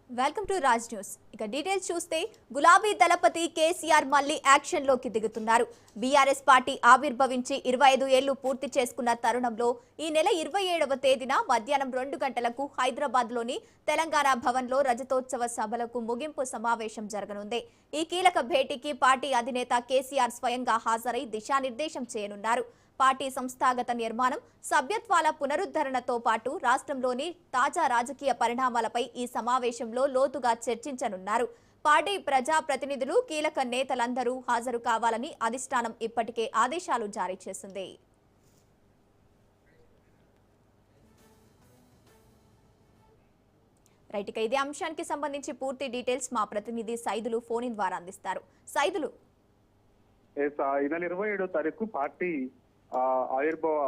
Welcome to Raj news. ఇక details చూస్తే గులాబీ దళపతి కేసీఆర్ మళ్లీ యాక్షన్ లోకి దిగుతున్నారు. బీఆర్ఎస్ పార్టీ ఆవిర్భవించి 25 ఏళ్లు పూర్తి చేసుకున్న తరుణంలో ఈ నెల 27వ తేదీన మధ్యాహ్నం 2 గంటలకు హైదరాబాద్ లోని తెలంగాణ భవన్ లో రజతోత్సవ సభలకు ముగింపు సమావేశం జరగనుంది. ఈ కీలక భేటీకి పార్టీ అధినేత కేసీఆర్ స్వయంగా హాజరై దిశానిర్దేశం చేయనున్నారు. పార్టీ సంస్థాగత నిర్మాణం, సభ్యత్వాల పునరుద్ధరణతో పాటు రాష్ట్రంలోని తాజా రాజకీయ పరిణామాలపై ఈ సమావేశంలో లోతుగా చర్చించనున్నారు. పార్టీ ప్రజా ప్రతినిధులు, కీలక నేతలందరూ హాజరు కావాలని అధిష్టానం ఇప్పటికే ఆదేశాలు జారీ చేసింది. రైట్, ఇక ఇదే అంశానికి సంబంధించి పూర్తి డీటెయిల్స్ మా ప్రతినిధి సైదులు ఫోన్ ఇన్ ద్వారా అందిస్తారు. సైదులు, ఈ నెల 27వ తారీఖు పార్టీ ఆవిర్భావ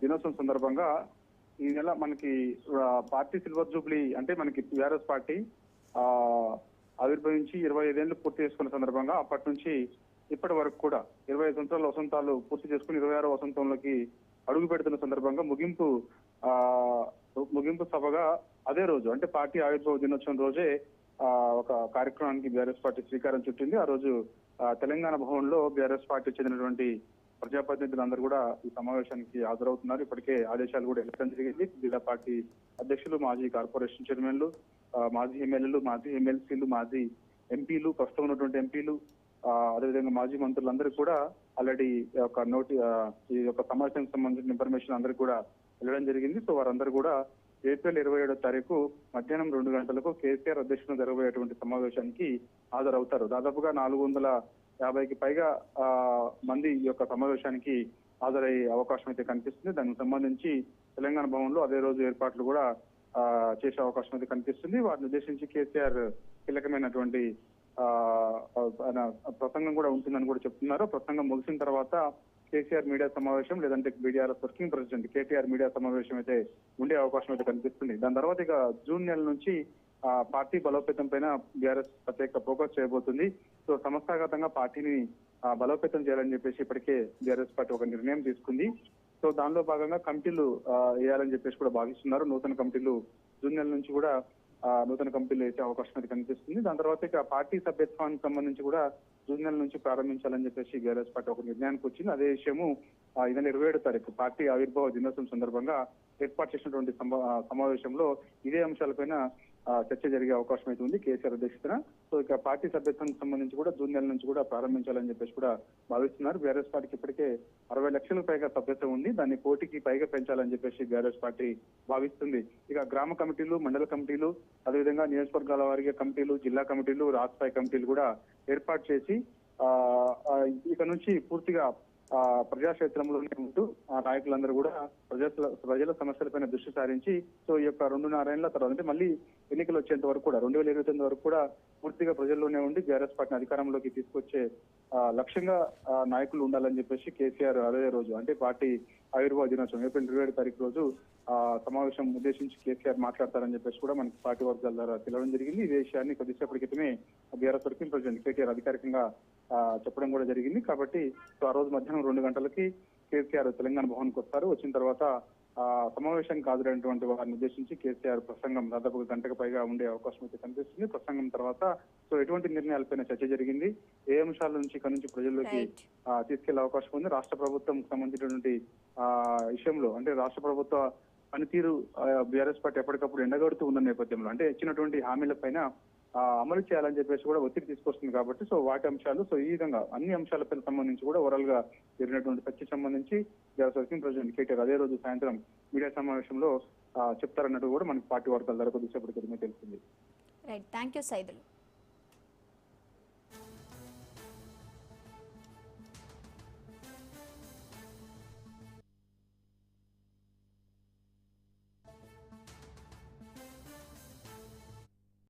దినోత్సవం సందర్భంగా ఈ నెల మనకి పార్టీ సిల్వర్ జూబ్లీ అంటే మనకి టీఆర్ఎస్ పార్టీ ఆవిర్భవించి 25 ఏళ్లు పూర్తి చేసుకున్న సందర్భంగా అప్పటి నుంచి ఇప్పటి వరకు కూడా 25 సంవత్సరాల వసంతాలు పూర్తి చేసుకుని 26వ వసంతంలోకి అడుగు పెడుతున్న సందర్భంగా ముగింపు సభగా అదే రోజు అంటే పార్టీ ఆవిర్భావ దినోత్సవం రోజే ఒక కార్యక్రమానికి బీఆర్ఎస్ పార్టీ శ్రీకారం చుట్టింది. ఆ రోజు తెలంగాణ భవన్ లో బీఆర్ఎస్ పార్టీ చెందినటువంటి ప్రజాప్రతినిధులందరూ కూడా ఈ సమావేశానికి హాజరవుతున్నారు. ఇప్పటికే ఆదేశాలు కూడా ఇవ్వడం జరిగింది. జిల్లా పార్టీ అధ్యక్షులు, మాజీ కార్పొరేషన్ చైర్మన్లు, మాజీ ఎమ్మెల్యేలు, మాజీ ఎమ్మెల్సీలు, మాజీ ఎంపీలు, ప్రస్తుతం ఉన్నటువంటి ఎంపీలు, అదేవిధంగా మాజీ మంత్రులందరూ కూడా ఆల్రెడీ ఈ యొక్క సమావేశానికి సంబంధించిన ఇన్ఫర్మేషన్ అందరికీ కూడా వెళ్ళడం జరిగింది. సో వారందరూ కూడా ఏప్రిల్ 27వ తారీఖు మధ్యాహ్నం 2 గంటలకు కేసీఆర్ అధ్యక్షులు జరగబోయేటువంటి సమావేశానికి హాజరవుతారు. దాదాపుగా 450కి పైగా మంది ఈ యొక్క సమావేశానికి హాజరయ్యే అవకాశం అయితే కనిపిస్తుంది. దానికి సంబంధించి తెలంగాణ భవన్ లో అదే రోజు ఏర్పాట్లు కూడా చేసే అవకాశం అయితే కనిపిస్తుంది. వారిని ఉద్దేశించి కేసీఆర్ కీలకమైనటువంటి ప్రసంగం కూడా ఉంటుందని కూడా చెప్తున్నారు. ప్రసంగం ముగిసిన తర్వాత కేసీఆర్ మీడియా సమావేశం లేదంటే BRS working president KTR media సమావేశం అయితే ఉండే అవకాశం అయితే కనిపిస్తుంది. దాని తర్వాత ఇక జూన్ నెల నుంచి పార్టీ బలోపేతం పైన బీఆర్ఎస్ ప్రత్యేక ఫోకస్ చేయబోతుంది. సో సంస్థాగతంగా పార్టీని బలోపేతం చేయాలని చెప్పేసి ఇప్పటికే బీఆర్ఎస్ పార్టీ ఒక నిర్ణయం తీసుకుంది. సో దానిలో భాగంగా కమిటీలు వేయాలని చెప్పేసి కూడా భావిస్తున్నారు. నూతన కమిటీలు జూన్ నెల నుంచి కూడా నూతన కమిటీలు వేసే అవకాశం అయితే కనిపిస్తుంది. దాని తర్వాత ఇక పార్టీ సభ్యత్వానికి సంబంధించి కూడా జూన్ నెల నుంచి ప్రారంభించాలని చెప్పేసి బీఆర్ఎస్ పార్టీ ఒక నిర్ణయానికి వచ్చింది. అదే విషయము ఈ నెల 27వ తారీఖు పార్టీ ఆవిర్భావ దినోత్సవం సందర్భంగా ఏర్పాటు చేసినటువంటి సమావేశంలో ఇదే అంశాలపైన చర్చ జరిగే అవకాశం అయితే ఉంది కేసీఆర్ అధ్యక్షతన. సో ఇక పార్టీ సభ్యత్వానికి సంబంధించి కూడా జూన్ నెల నుంచి కూడా ప్రారంభించాలని చెప్పేసి కూడా భావిస్తున్నారు. బీఆర్ఎస్ పార్టీకి ఇప్పటికే 60 లక్షలకు పైగా సభ్యత్వం ఉంది. దాన్ని కోటికి పైగా పెంచాలని చెప్పేసి బీఆర్ఎస్ పార్టీ భావిస్తుంది. ఇక గ్రామ కమిటీలు, మండల కమిటీలు, అదేవిధంగా నియోజకవర్గాల వారిగా కమిటీలు, జిల్లా కమిటీలు, రాష్ట్ర స్థాయి కమిటీలు కూడా ఏర్పాటు చేసి ఇక నుంచి పూర్తిగా ప్రజాక్షేత్రంలోనే ఉంటూ నాయకులందరూ కూడా ప్రజల సమస్యలపైన దృష్టి సారించి సో ఈ యొక్క 2.5 ఏళ్ల తర్వాత అంటే మళ్ళీ ఎన్నికలు వచ్చేంత వరకు కూడా 2029 వరకు కూడా పూర్తిగా ప్రజల్లోనే ఉండి బీఆర్ఎస్ పార్టీని అధికారంలోకి తీసుకొచ్చే లక్ష్యంగా నాయకులు ఉండాలని చెప్పేసి కేసీఆర్ అదే రోజు అంటే పార్టీ ఆవిర్భావ దినోత్సవం ఏప్రిల్ 27వ తారీఖు రోజు సమావేశం ఉద్దేశించి కేసీఆర్ మాట్లాడతారని చెప్పేసి కూడా మనకి పార్టీ వర్గాల ద్వారా తెలవడం జరిగింది. ఇదే విషయాన్ని కొద్దిసేపటి క్రితమే బీఆర్ఎస్ వర్కింగ్ ప్రెసిడెంట్ కేటీఆర్ అధికారికంగా చెప్పడం కూడా జరిగింది. కాబట్టి సో ఆ రోజు మధ్యాహ్నం 2 గంటలకి కేసీఆర్ తెలంగాణ భవన్కి వస్తారు. వచ్చిన తర్వాత సమావేశానికి హాజరైనటువంటి వారిని ఉద్దేశించి కేసీఆర్ ప్రసంగం దాదాపు గంటకు పైగా ఉండే అవకాశం అయితే కనిపిస్తుంది. ప్రసంగం తర్వాత సో ఎటువంటి నిర్ణయాలపైన చర్చ జరిగింది, ఏ అంశాల నుంచి ఇక్కడ నుంచి ప్రజల్లోకి తీసుకెళ్లే అవకాశం ఉంది, రాష్ట్ర ప్రభుత్వం సంబంధించినటువంటి విషయంలో అంటే రాష్ట్ర ప్రభుత్వ పనితీరు బీఆర్ఎస్ పార్టీ ఎప్పటికప్పుడు ఎండగడుతూ ఉన్న నేపథ్యంలో అంటే ఇచ్చినటువంటి హామీల పైన అమలు చేయాలని చెప్పేసి కూడా ఒత్తిడి తీసుకొస్తుంది. కాబట్టి సో వాటి అంశాలు సో ఈ విధంగా అన్ని అంశాలపై సంబంధించి కూడా ఓవరాల్ గా జరిగినటువంటి చర్చకు సంబంధించి వర్కింగ్ ప్రెసిడెంట్ కేటీఆర్ అదే రోజు సాయంత్రం మీడియా సమావేశంలో చెప్తారన్నట్టు కూడా మనకి పార్టీ వర్గాల ద్వారా కొద్దిసేపటి క్రితమే తెలిసింది. Right, thank you Saidulu.